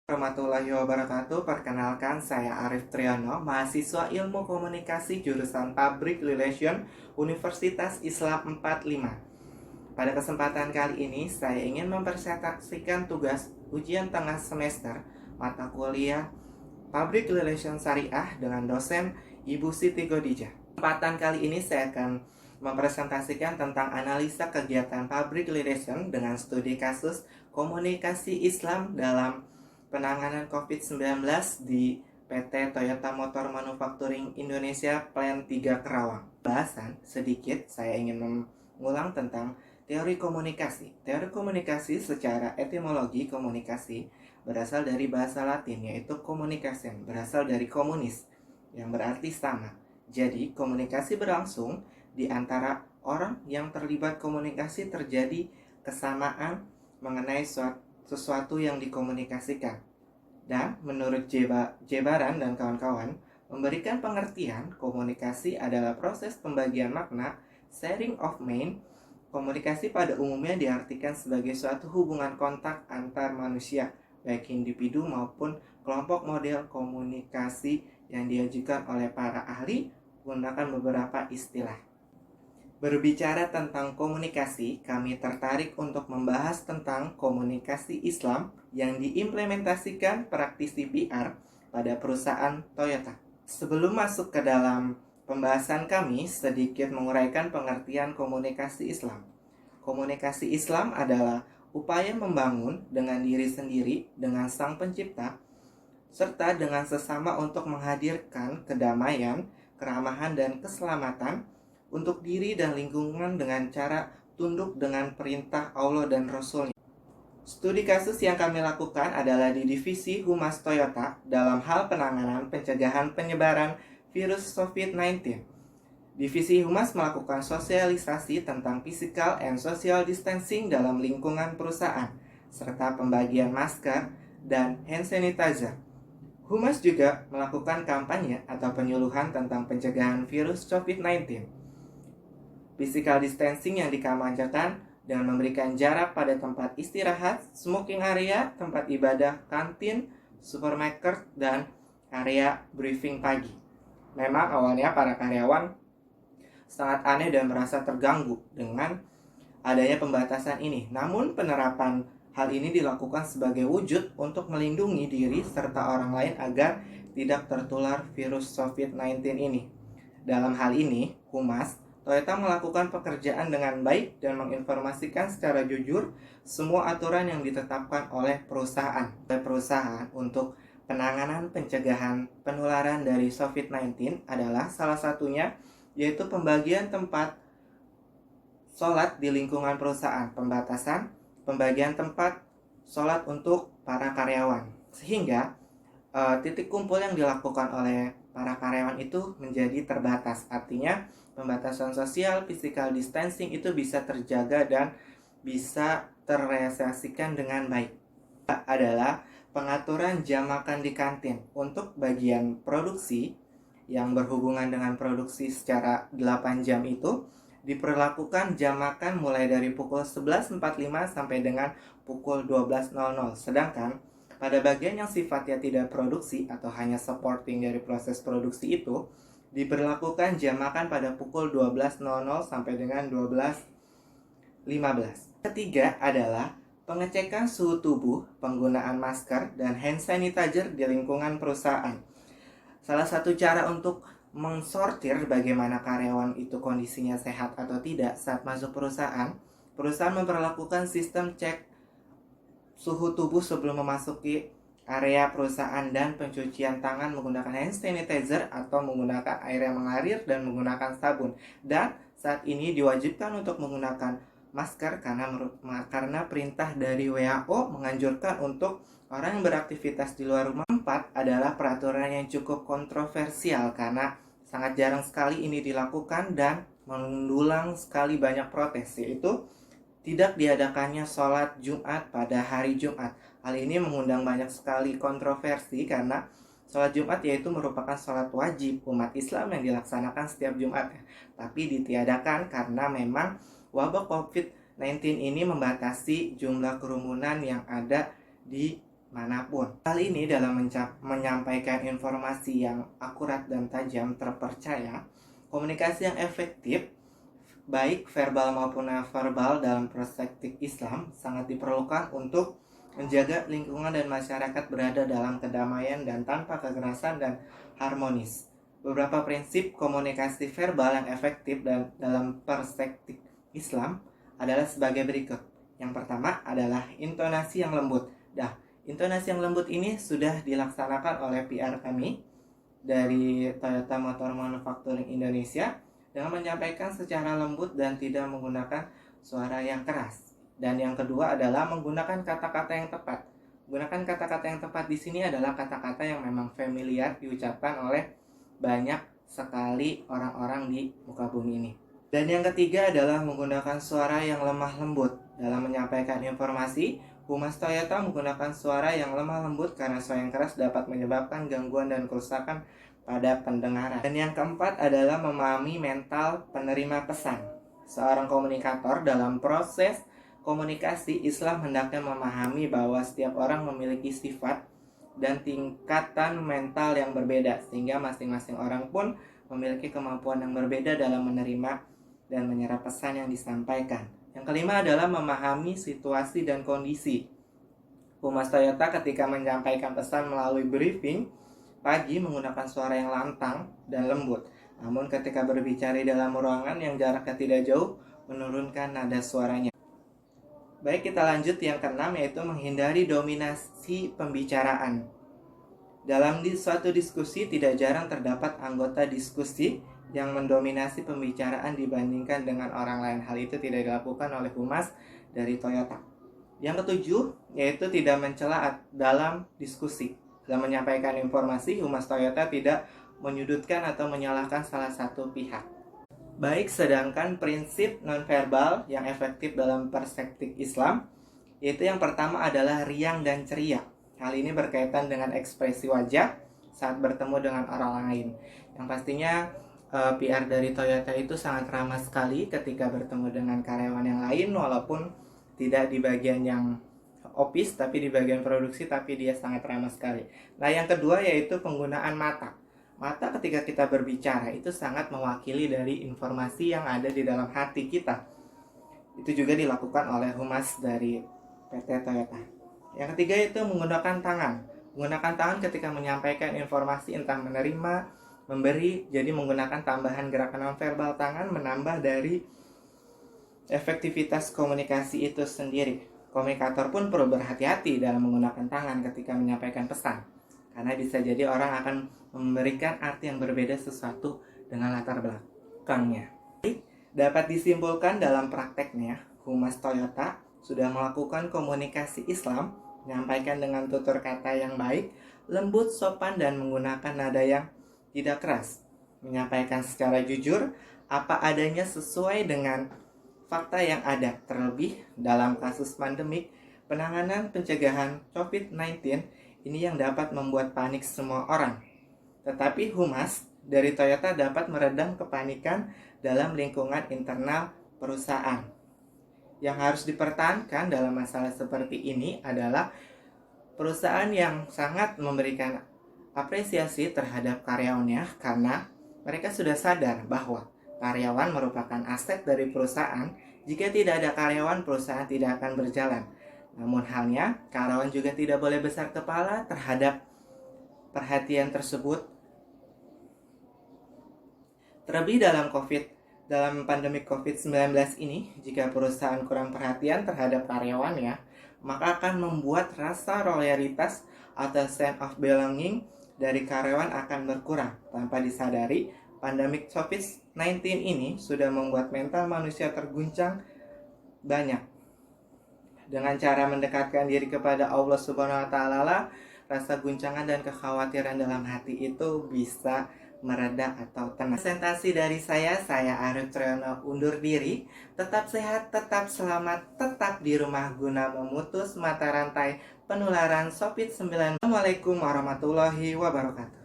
Warahmatullahi wabarakatuh. Perkenalkan, saya Arif Triyono, mahasiswa Ilmu Komunikasi jurusan Public Relation Universitas Islam 45. Pada kesempatan kali ini, saya ingin mempresentasikan tugas ujian tengah semester mata kuliah Public Relation Syariah dengan dosen Ibu Siti Godijah. Kesempatan kali ini saya akan mempresentasikan tentang analisa kegiatan Public Relation dengan studi kasus komunikasi Islam dalam penanganan COVID-19 di PT Toyota Motor Manufacturing Indonesia Plant 3 Kerawang. Bahasan sedikit saya ingin mengulang tentang teori komunikasi. Teori komunikasi secara etimologi komunikasi berasal dari bahasa Latin yaitu communication, berasal dari komunis yang berarti sama. Jadi komunikasi berlangsung di antara orang yang terlibat komunikasi, terjadi kesamaan mengenai sesuatu yang dikomunikasikan. Dan menurut Jebaran dan kawan-kawan, memberikan pengertian komunikasi adalah proses pembagian makna, sharing of meaning. Komunikasi pada umumnya diartikan sebagai suatu hubungan kontak antar manusia, baik individu maupun kelompok. Model komunikasi yang diajukan oleh para ahli menggunakan beberapa istilah. Berbicara tentang komunikasi, kami tertarik untuk membahas tentang komunikasi Islam yang diimplementasikan praktisi PR pada perusahaan Toyota. Sebelum masuk ke dalam pembahasan kami, sedikit menguraikan pengertian komunikasi Islam. Komunikasi Islam adalah upaya membangun dengan diri sendiri, dengan Sang Pencipta, serta dengan sesama untuk menghadirkan kedamaian, keramahan, dan keselamatan untuk diri dan lingkungan dengan cara tunduk dengan perintah Allah dan Rasul-Nya. Studi kasus yang kami lakukan adalah di Divisi Humas Toyota dalam hal penanganan pencegahan penyebaran virus COVID-19. Divisi Humas melakukan sosialisasi tentang physical and social distancing dalam lingkungan perusahaan, serta pembagian masker dan hand sanitizer. Humas juga melakukan kampanye atau penyuluhan tentang pencegahan virus COVID-19. Physical distancing yang dikampanyekan dengan memberikan jarak pada tempat istirahat, smoking area, tempat ibadah, kantin, supermarket, dan area briefing pagi. Memang awalnya para karyawan sangat aneh dan merasa terganggu dengan adanya pembatasan ini. Namun penerapan hal ini dilakukan sebagai wujud untuk melindungi diri serta orang lain agar tidak tertular virus COVID-19 ini. Dalam hal ini, Humas Toyota melakukan pekerjaan dengan baik dan menginformasikan secara jujur semua aturan yang ditetapkan oleh perusahaan untuk penanganan pencegahan penularan dari COVID-19 adalah salah satunya yaitu pembagian tempat sholat di lingkungan perusahaan, pembagian tempat sholat untuk para karyawan, sehingga titik kumpul yang dilakukan oleh para karyawan itu menjadi terbatas. Artinya pembatasan sosial, physical distancing itu bisa terjaga dan bisa terrealisasikan dengan baik. Adalah pengaturan jam makan di kantin. Untuk bagian produksi yang berhubungan dengan produksi secara 8 jam itu diperlakukan jam makan mulai dari pukul 11.45 sampai dengan pukul 12.00. Sedangkan pada bagian yang sifatnya tidak produksi atau hanya supporting dari proses produksi itu diberlakukan jam makan pada pukul 12.00 sampai dengan 12.15. Ketiga adalah pengecekan suhu tubuh, penggunaan masker, dan hand sanitizer di lingkungan perusahaan. Salah satu cara untuk mensortir bagaimana karyawan itu kondisinya sehat atau tidak saat masuk perusahaan memperlakukan sistem cek suhu tubuh sebelum memasuki area perusahaan dan pencucian tangan menggunakan hand sanitizer atau menggunakan air yang mengalir dan menggunakan sabun. Dan saat ini diwajibkan untuk menggunakan masker karena perintah dari WHO menganjurkan untuk orang yang beraktivitas di luar rumah. 4 adalah peraturan yang cukup kontroversial karena sangat jarang sekali ini dilakukan dan mendulang sekali banyak protes, yaitu tidak diadakannya sholat Jumat pada hari Jumat. Hal ini mengundang banyak sekali kontroversi karena sholat Jumat yaitu merupakan sholat wajib umat Islam yang dilaksanakan setiap Jumat, tapi ditiadakan karena memang wabah COVID-19 ini membatasi jumlah kerumunan yang ada di manapun. Hal ini dalam menyampaikan informasi yang akurat dan tajam terpercaya, komunikasi yang efektif, baik verbal maupun non-verbal dalam perspektif Islam sangat diperlukan untuk menjaga lingkungan dan masyarakat berada dalam kedamaian dan tanpa kekerasan dan harmonis. Beberapa prinsip komunikasi verbal yang efektif dan dalam perspektif Islam adalah sebagai berikut. Yang pertama adalah intonasi yang lembut. Intonasi yang lembut ini sudah dilaksanakan oleh PR kami dari Toyota Motor Manufacturing Indonesia dengan menyampaikan secara lembut dan tidak menggunakan suara yang keras. Dan yang kedua adalah menggunakan kata-kata yang tepat. Gunakan kata-kata yang tepat di sini adalah kata-kata yang memang familiar diucapkan oleh banyak sekali orang-orang di muka bumi ini. Dan yang ketiga adalah menggunakan suara yang lemah lembut. Dalam menyampaikan informasi, Humas Toyota menggunakan suara yang lemah lembut karena suara yang keras dapat menyebabkan gangguan dan kerusakan pada pendengaran. Dan yang keempat adalah memahami mental penerima pesan. Seorang komunikator dalam proses komunikasi Islam hendaknya memahami bahwa setiap orang memiliki sifat dan tingkatan mental yang berbeda, sehingga masing-masing orang pun memiliki kemampuan yang berbeda dalam menerima dan menyerap pesan yang disampaikan. Yang kelima adalah memahami situasi dan kondisi. Humas Toyota ketika menyampaikan pesan melalui briefing pagi menggunakan suara yang lantang dan lembut. Namun ketika berbicara dalam ruangan yang jaraknya tidak jauh, menurunkan nada suaranya. Baik, kita lanjut yang keenam, yaitu menghindari dominasi pembicaraan. Dalam suatu diskusi tidak jarang terdapat anggota diskusi yang mendominasi pembicaraan dibandingkan dengan orang lain. Hal itu tidak dilakukan oleh humas dari Toyota. Yang ketujuh, yaitu tidak mencela dalam diskusi. Dalam menyampaikan informasi, humas Toyota tidak menyudutkan atau menyalahkan salah satu pihak. Baik, sedangkan prinsip nonverbal yang efektif dalam perspektif Islam, yaitu yang pertama adalah riang dan ceria. Hal ini berkaitan dengan ekspresi wajah saat bertemu dengan orang lain. Yang pastinya PR dari Toyota itu sangat ramah sekali ketika bertemu dengan karyawan yang lain, walaupun tidak di bagian yang office tapi di bagian produksi, tapi dia sangat ramah sekali. Nah, yang kedua yaitu penggunaan mata. Mata ketika kita berbicara itu sangat mewakili dari informasi yang ada di dalam hati kita. Itu juga dilakukan oleh humas dari PT Toyota. Yang ketiga itu menggunakan tangan. Menggunakan tangan ketika menyampaikan informasi entah menerima, memberi, jadi menggunakan tambahan gerakan nonverbal tangan menambah dari efektivitas komunikasi itu sendiri. Komunikator pun perlu berhati-hati dalam menggunakan tangan ketika menyampaikan pesan, karena bisa jadi orang akan memberikan arti yang berbeda sesuatu dengan latar belakangnya. Dapat disimpulkan dalam prakteknya, Humas Toyota sudah melakukan komunikasi Islam, menyampaikan dengan tutur kata yang baik, lembut, sopan, dan menggunakan nada yang tidak keras, menyampaikan secara jujur apa adanya sesuai dengan fakta yang ada. Terlebih dalam kasus pandemik, penanganan pencegahan COVID-19 ini yang dapat membuat panik semua orang. Tetapi humas dari Toyota dapat meredam kepanikan dalam lingkungan internal perusahaan. Yang harus dipertahankan dalam masalah seperti ini adalah perusahaan yang sangat memberikan apresiasi terhadap karyawannya, karena mereka sudah sadar bahwa karyawan merupakan aset dari perusahaan. Jika tidak ada karyawan, perusahaan tidak akan berjalan. Namun halnya, karyawan juga tidak boleh besar kepala terhadap perhatian tersebut. Terlebih dalam pandemi COVID-19 ini, jika perusahaan kurang perhatian terhadap karyawannya, maka akan membuat rasa loyalitas atau sense of belonging dari karyawan akan berkurang. Tanpa disadari, pandemi COVID-19 ini sudah membuat mental manusia terguncang banyak. Dengan cara mendekatkan diri kepada Allah Subhanahu wa Ta'ala, rasa guncangan dan kekhawatiran dalam hati itu bisa mereda atau tenang. Presentasi dari saya Arif Triyono undur diri. Tetap sehat, tetap selamat, tetap di rumah guna memutus mata rantai penularan COVID-19. Assalamualaikum warahmatullahi wabarakatuh.